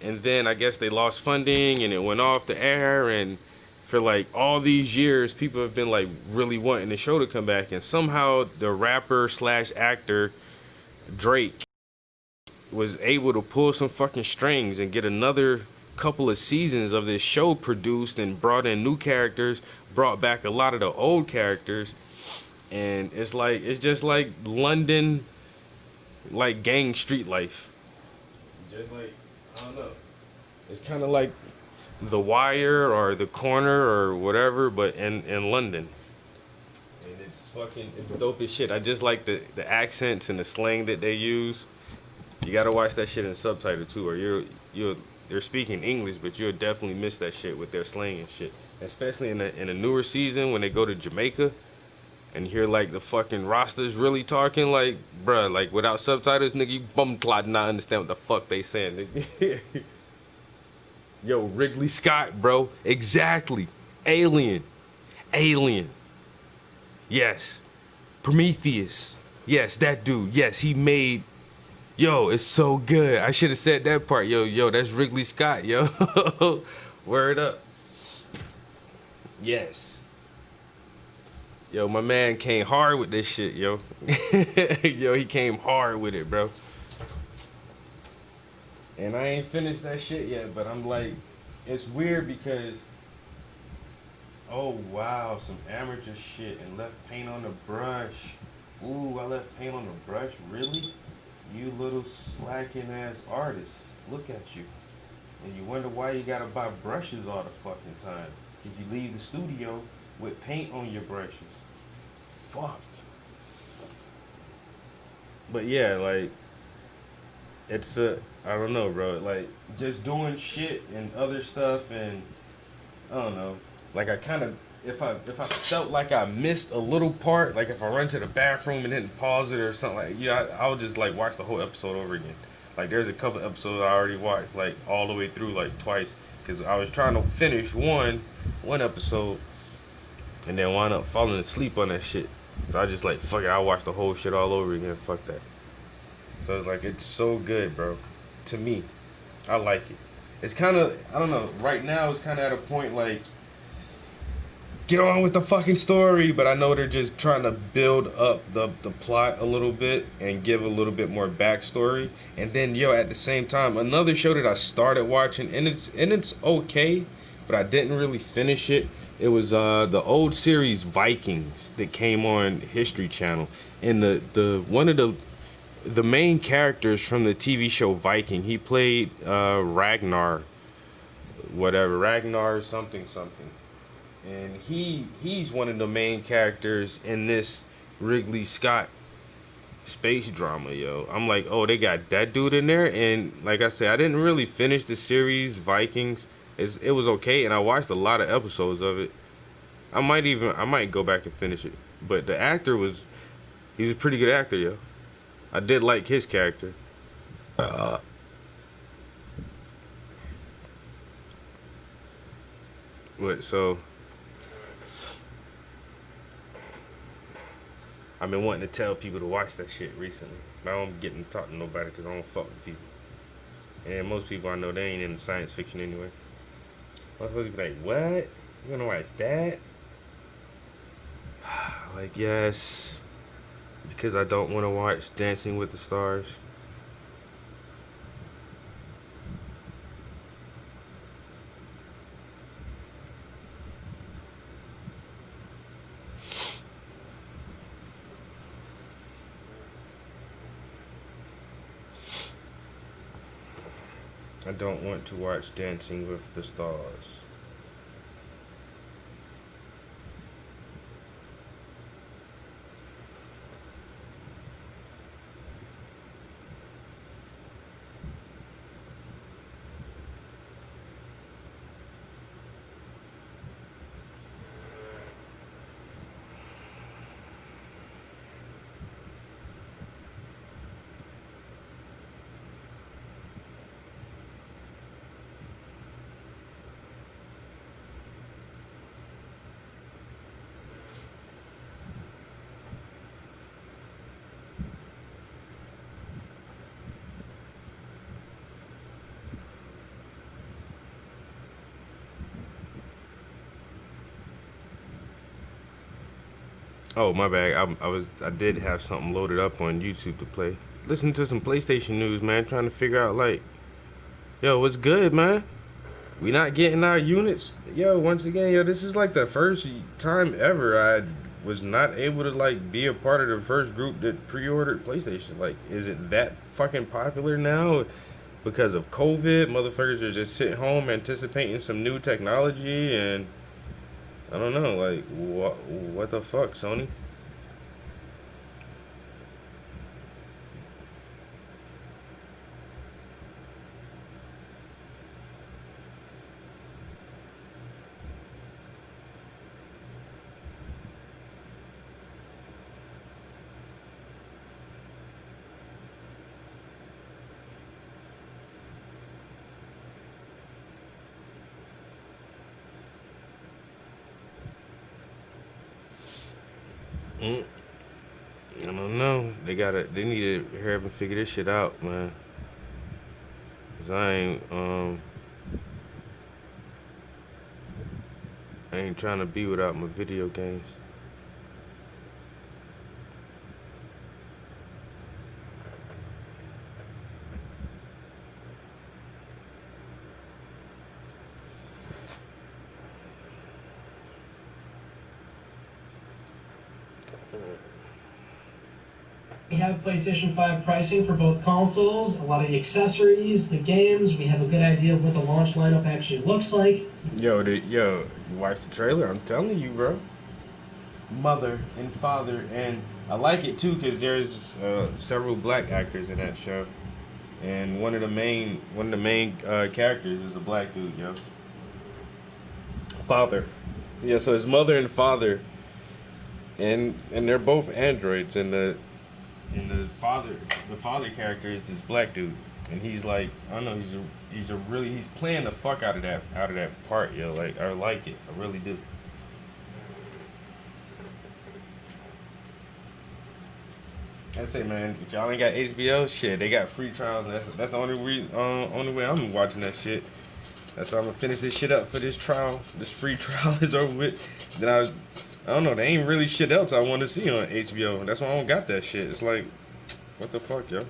and then I guess they lost funding and it went off the air. And for like all these years, people have been like really wanting the show to come back, and somehow the rapper slash actor Drake was able to pull some fucking strings and get another couple of seasons of this show produced, and brought in new characters, brought back a lot of the old characters. And it's just like London, like gang street life. Just like, I don't know, it's kind of like The Wire or The Corner or whatever, but in London. And it's dope as shit. I just like the accents and the slang that they use. You gotta watch that shit in subtitle too, or they're speaking English, but you'll definitely miss that shit with their slang and shit. Especially in a newer season when they go to Jamaica and hear like the fucking Rastas really talking, like, bruh, like without subtitles, nigga, you bum clot not understand what the fuck they saying. Yo, Ridley Scott, bro. Exactly. Alien. Yes. Prometheus. Yes, that dude. Yes, he made. Yo, it's so good. I should have said that part. Yo, that's Ridley Scott, yo. Word up. Yes. Yo, my man came hard with this shit, yo. Yo, he came hard with it, bro. And I ain't finished that shit yet, but I'm like, it's weird because, oh wow, some amateur shit, and left paint on the brush. Ooh, I left paint on the brush? Really? You little slacking ass artist. Look at you. And you wonder why you gotta buy brushes all the fucking time. If you leave the studio with paint on your brushes. Fuck. But yeah, like, I don't know, bro. Like, just doing shit and other stuff, and I don't know. Like, I kind of, if I felt like I missed a little part, like if I run to the bathroom and didn't pause it or something, like, yeah, I'll just like watch the whole episode over again. Like, there's a couple episodes I already watched, like all the way through, like twice, because I was trying to finish one episode, and then wound up falling asleep on that shit. So I just like, fuck it, I'll watch the whole shit all over again. Fuck that. So it's like, it's so good, bro. To me, I like it. It's kind of, I don't know, right now it's kind of at a point like, get on with the fucking story, but I know they're just trying to build up the plot a little bit and give a little bit more backstory. And then, yo, at the same time, another show that I started watching, and it's okay, but I didn't really finish it. It was the old series Vikings that came on History Channel, and the one of the main characters from the TV show Viking, he played Ragnar something. And he's one of the main characters in this Ridley Scott space drama, yo. I'm like, oh, they got that dude in there, and like I said, I didn't really finish the series Vikings. It was okay, and I watched a lot of episodes of it. I might go back and finish it. But the actor he was a pretty good actor, yo. I did like his character. But so I've been wanting to tell people to watch that shit recently. But I don't get to talk to nobody because I don't fuck with people. And most people I know, they ain't into science fiction anyway. I'm supposed to be like, what? You gonna watch that? Like, yes. Because I don't want to watch Dancing with the Stars. I don't want to watch Dancing with the Stars. Oh, my bad. I did have something loaded up on YouTube to play. Listen to some PlayStation news, man. Trying to figure out like, yo, what's good, man? We not getting our units. Yo, once again, yo, this is like the first time ever I was not able to like be a part of the first group that pre-ordered PlayStation. Like, is it that fucking popular now? Because of COVID, motherfuckers are just sitting home anticipating some new technology, and I don't know, like, what the fuck, Sony? Mm, I don't know. They need to hurry up and figure this shit out, man. Cause I ain't trying to be without my video games. We have PlayStation 5 pricing for both consoles, a lot of the accessories, the games. We have a good idea of what the launch lineup actually looks like. Yo, you watched the trailer? I'm telling you, bro. Mother and father, and I like it too because there's several black actors in that show, and one of the main characters is a black dude, yo. Father, yeah. So his mother and father, and they're both androids, and the father character is this black dude, and he's like, I don't know, he's playing the fuck out of that part, yo. Like, I like it, I really do. I say, man, if y'all ain't got HBO, shit, they got free trials. And that's the only way I'm watching that shit. That's why I'm gonna finish this shit up for this trial. This free trial is over with. Then I don't know. There ain't really shit else I want to see on HBO. That's why I don't got that shit. It's like, what the fuck, yo?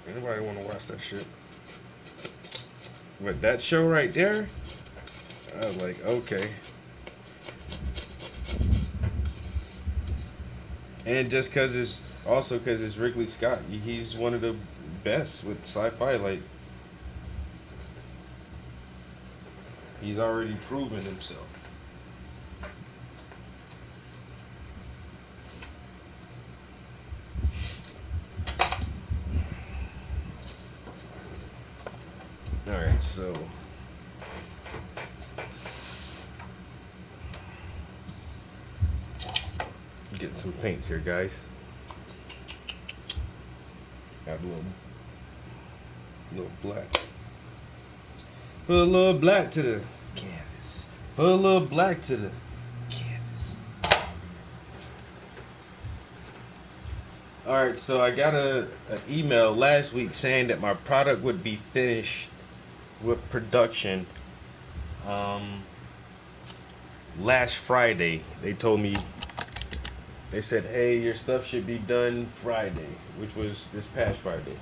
Anybody want to watch that shit? But that show right there, I was like, okay. And just because it's Ridley Scott, he's one of the best with sci-fi. Like, he's already proven himself. So getting some paints here, guys. Got a little black. Put a little black to the canvas. Put a little black to the canvas. Alright, so I got an email last week saying that my product would be finished with production last Friday. They told me, they said, hey, your stuff should be done Friday, which was this past Friday.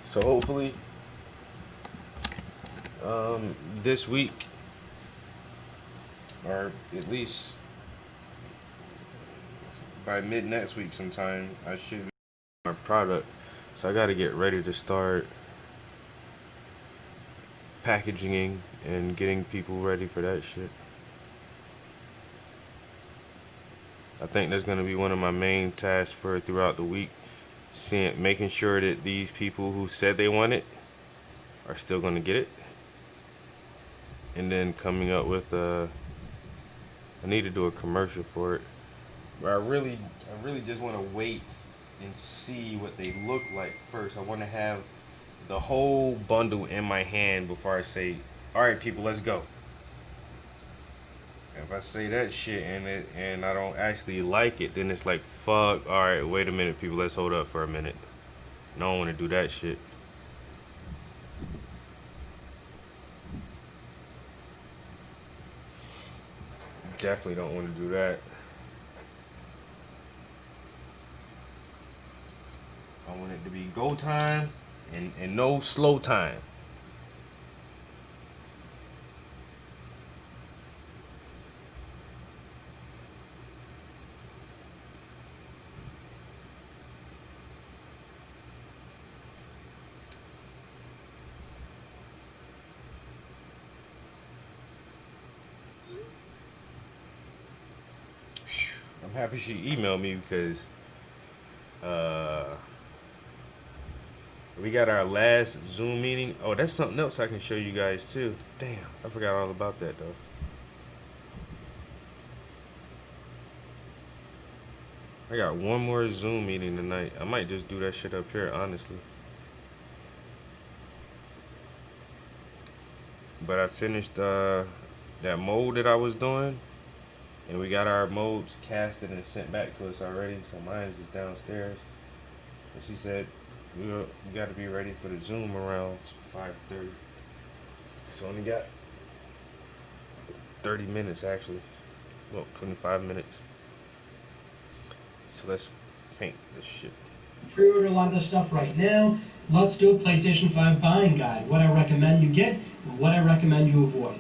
So hopefully this week, or at least by mid next week sometime, I should be my product. So I got to get ready to start packaging and getting people ready for that shit. I think that's going to be one of my main tasks for throughout the week, making sure that these people who said they want it are still going to get it, and then coming up with I need to do a commercial for it, but I really just want to wait and see what they look like first. I want to have the whole bundle in my hand before I say, alright people, let's go. If I say that shit and I don't actually like it, then it's like, fuck, alright, wait a minute people, let's hold up for a minute. I don't want to do that shit. Definitely don't want to do that. I want it to be go time and no slow time. I'm happy she emailed me because we got our last Zoom meeting. Oh, that's something else I can show you guys too. Damn, I forgot all about that though. I got one more Zoom meeting tonight. I might just do that shit up here, honestly. But I finished that mold that I was doing, and we got our molds casted and sent back to us already. So mine is just downstairs. And she said we got to be ready for the Zoom around 5:30. So only got 30 minutes actually. Well, 25 minutes. So let's paint this shit. Pre-order a lot of this stuff right now. Let's do a PlayStation 5 buying guide. What I recommend you get, and what I recommend you avoid.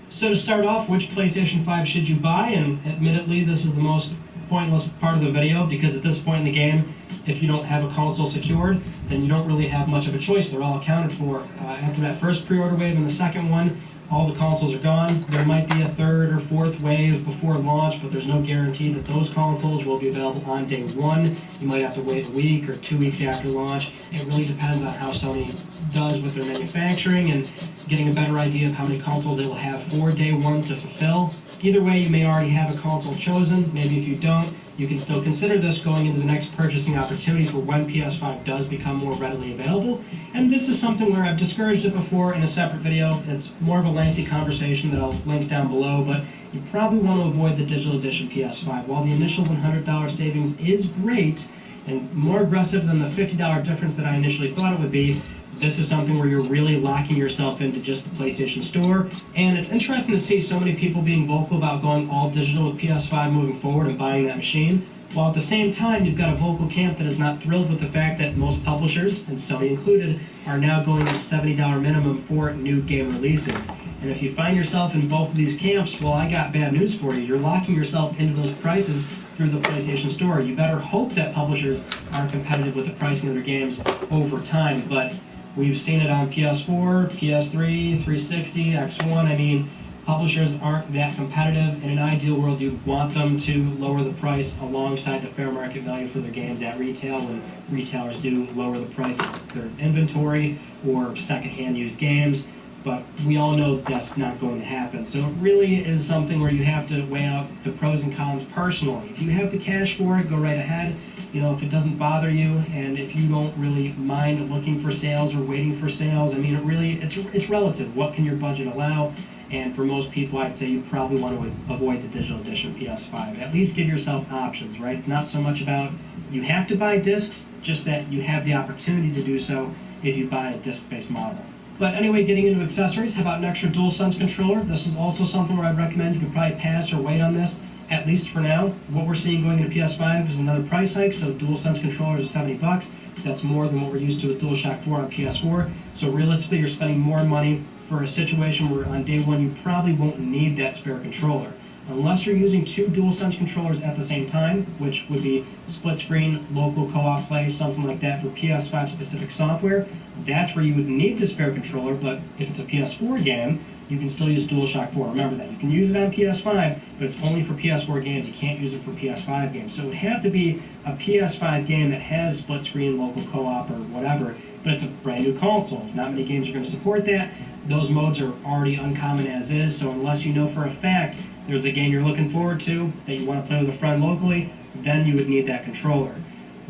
So to start off, which PlayStation 5 should you buy? And admittedly, this is the most pointless part of the video, because at this point in the game, if you don't have a console secured, then you don't really have much of a choice. They're all accounted for. After that first pre-order wave and the second one, all the consoles are gone. There might be a third or fourth wave before launch, but there's no guarantee that those consoles will be available on day one. You might have to wait a week or 2 weeks after launch. It really depends on how Sony does with their manufacturing and getting a better idea of how many consoles they will have for day one to fulfill. Either way, you may already have a console chosen. Maybe if you don't, you can still consider this going into the next purchasing opportunity for when PS5 does become more readily available. And this is something where I've discouraged it before in a separate video. It's more of a lengthy conversation that I'll link down below, but you probably want to avoid the digital edition PS5. While the initial $100 savings is great and more aggressive than the $50 difference that I initially thought it would be, this is something where you're really locking yourself into just the PlayStation Store. And it's interesting to see so many people being vocal about going all digital with PS5 moving forward and buying that machine, while at the same time you've got a vocal camp that is not thrilled with the fact that most publishers, and Sony included, are now going with $70 minimum for new game releases. And if you find yourself in both of these camps, well, I got bad news for you. You're locking yourself into those prices through the PlayStation Store. You better hope that publishers are competitive with the pricing of their games over time, but we've seen it on PS4, PS3, 360, X1. I mean, Publishers aren't that competitive. In an ideal world, you want them to lower the price alongside the fair market value for their games at retail when retailers do lower the price of their inventory or secondhand used games. But we all know that's not going to happen. So it really is something where you have to weigh out the pros and cons personally. If you have the cash for it, go right ahead. You know, if it doesn't bother you, and if you don't really mind looking for sales or waiting for sales, I mean, it's relative. What can your budget allow? And for most people, I'd say you probably want to avoid the digital edition PS5. At least give yourself options, right? It's not so much about you have to buy discs, just that you have the opportunity to do so if you buy a disc-based model. But anyway, getting into accessories, how about an extra DualSense controller? This is also something where I'd recommend you could probably pass or wait on this, at least for now. What we're seeing going into PS5 is another price hike, so DualSense controllers are $70. That's more than what we're used to with DualShock 4 on PS4. So realistically, you're spending more money for a situation where on day one you probably won't need that spare controller. Unless you're using two DualSense controllers at the same time, which would be split screen, local co-op play, something like that for PS5 specific software, that's where you would need the spare controller. But if it's a PS4 game, you can still use DualShock 4. Remember that. You can use it on PS5, but it's only for PS4 games. You can't use it for PS5 games. So it would have to be a PS5 game that has split screen, local co-op, or whatever, but it's a brand new console. Not many games are going to support that. Those modes are already uncommon as is, so unless you know for a fact there's a game you're looking forward to that you want to play with a friend locally, then you would need that controller.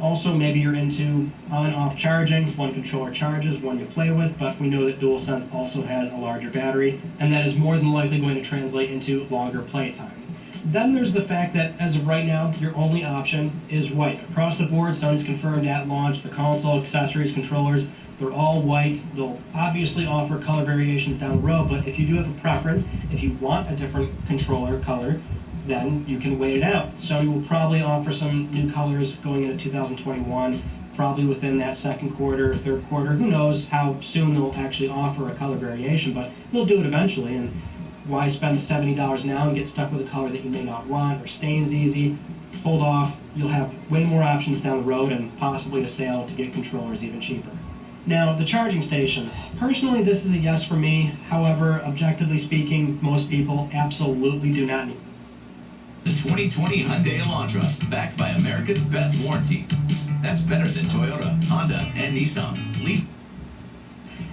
Also, maybe you're into on-off charging. One controller charges, one you play with, but we know that DualSense also has a larger battery, and that is more than likely going to translate into longer playtime. Then there's the fact that, as of right now, your only option is white. Across the board, Sony's confirmed at launch, the console, accessories, controllers, they're all white. They'll obviously offer color variations down the road, but if you do have a preference, if you want a different controller color, then you can wait it out. Sony will probably offer some new colors going into 2021, probably within that second quarter, third quarter. Who knows how soon they'll actually offer a color variation, but they'll do it eventually. And why spend the $70 now and get stuck with a color that you may not want or stains easy? Hold off. You'll have way more options down the road and possibly a sale to get controllers even cheaper. Now, the charging station. Personally, this is a yes for me. However, objectively speaking, most people absolutely do not need it. The 2020 Hyundai Elantra, backed by America's best warranty. That's better than Toyota, Honda, and Nissan. Lease.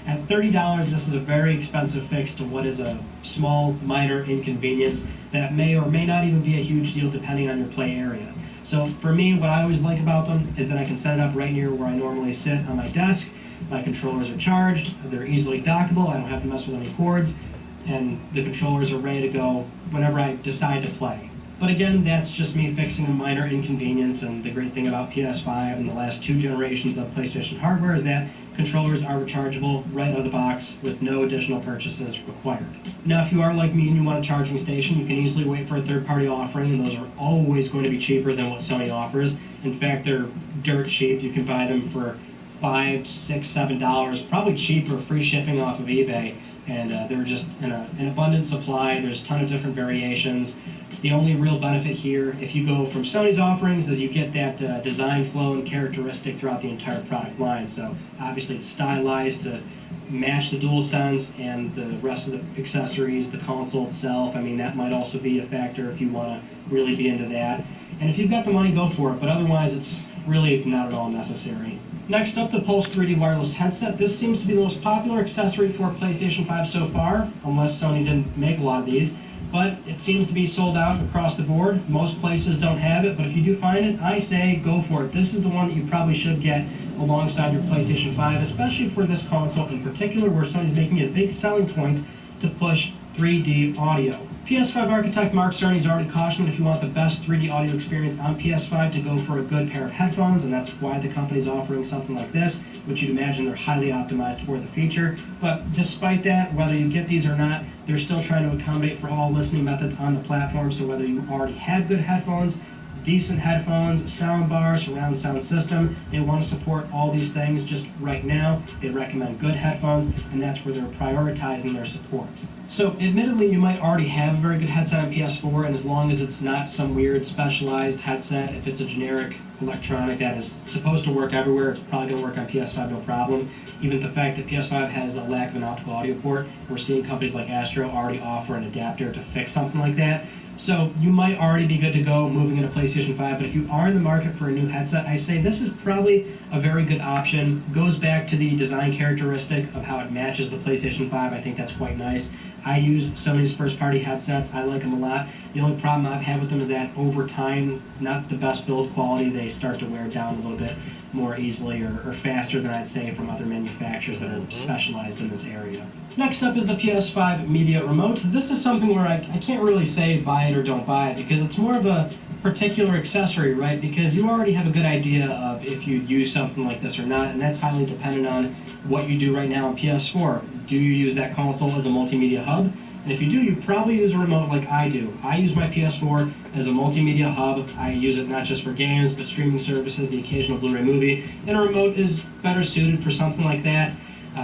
At $30, this is a very expensive fix to what is a small, minor inconvenience that may or may not even be a huge deal depending on your play area. So for me, what I always like about them is that I can set it up right near where I normally sit on my desk. My controllers are charged, they're easily dockable, I don't have to mess with any cords, and the controllers are ready to go whenever I decide to play. But again, that's just me fixing a minor inconvenience, and the great thing about PS5 and the last two generations of PlayStation hardware is that controllers are rechargeable right out of the box with no additional purchases required. Now, if you are like me and you want a charging station, you can easily wait for a third-party offering, and those are always going to be cheaper than what Sony offers. In fact, they're dirt cheap. You can buy them for $5, $6, $7, probably cheaper, free shipping off of eBay, and they're just in an abundant supply. There's a ton of different variations. The only real benefit here, if you go from Sony's offerings, is you get that design flow and characteristic throughout the entire product line. So obviously it's stylized to match the DualSense and the rest of the accessories, the console itself. I mean, that might also be a factor if you want to really be into that. And if you've got the money, go for it, but otherwise it's really not at all necessary. Next up, the Pulse 3D wireless headset. This seems to be the most popular accessory for PlayStation 5 so far, unless Sony didn't make a lot of these. But it seems to be sold out across the board. Most places don't have it, but if you do find it, I say go for it. This is the one that you probably should get alongside your PlayStation 5, especially for this console in particular, where Sony's making it a big selling point to push 3D audio. PS5 architect Mark Cerny's already cautioned if you want the best 3D audio experience on PS5 to go for a good pair of headphones, and that's why the company's offering something like this, which you'd imagine they're highly optimized for the feature. But despite that, whether you get these or not, they're still trying to accommodate for all listening methods on the platform, so whether you already have good headphones, decent headphones, sound bar, surround sound system, they want to support all these things. Just right now, they recommend good headphones, and that's where they're prioritizing their support. So, admittedly, you might already have a very good headset on PS4, and as long as it's not some weird specialized headset, if it's a generic electronic that is supposed to work everywhere, it's probably going to work on PS5 no problem. Even the fact that PS5 has a lack of an optical audio port, we're seeing companies like Astro already offer an adapter to fix something like that. So you might already be good to go moving into PlayStation 5, but if you are in the market for a new headset, I say this is probably a very good option. Goes back to the design characteristic of how it matches the PlayStation 5. I think that's quite nice. I use Sony's first-party headsets. I like them a lot. The only problem I've had with them is that over time, not the best build quality. They start to wear down a little bit more easily or faster than I'd say from other manufacturers that are specialized in this area. Next up is the PS5 Media Remote. This is something where I can't really say buy it or don't buy it because it's more of a particular accessory, right? Because you already have a good idea of if you'd use something like this or not, and that's highly dependent on what you do right now on PS4. Do you use that console as a multimedia hub? And if you do, you probably use a remote like I do. I use my PS4 as a multimedia hub. I use it not just for games, but streaming services, the occasional Blu-ray movie. And a remote is better suited for something like that.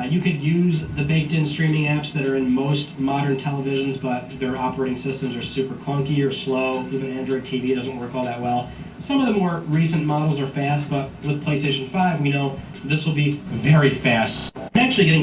You could use the baked-in streaming apps that are in most modern televisions, but their operating systems are super clunky or slow. Even Android TV doesn't work all that well. Some of the more recent models are fast, but with PlayStation 5, we know this will be very fast. I'm actually getting